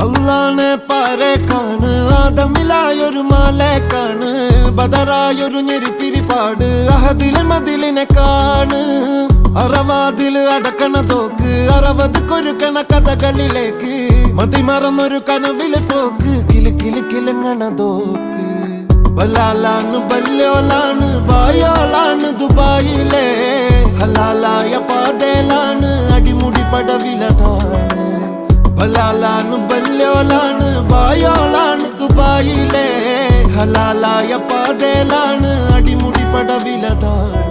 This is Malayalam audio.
അള്ളാനെ പാരേക്കാണ് ആദമിലായൊരു മാലേക്കാണ് ബദറായൊരു ഞെരിപ്പിരിപ്പാട് അഹദിലെ മതിലിനെ കാണ് അറവാതില് അടക്കണ തോക്ക് 60 കൊരുക്കണ കഥകളിലേക്ക് മതിമറന്നൊരു കനവിലെ പോക്ക് കിലി കിലി കിലങ്ങണ തോക്ക് ബലാലാണ് ബല്യോലാണ് ബായോളാണ് ദുബായിലെ ഹലാലായ പാതയിലാണ് അടിമുടി പടവിലതാണ് ബലാലാണ് ബല്യോലാണ് ബായോളാണ് ദുബായിലെ ഹലാലായ പാതയിലാണ് അടിമുടി പടവിലതാണ്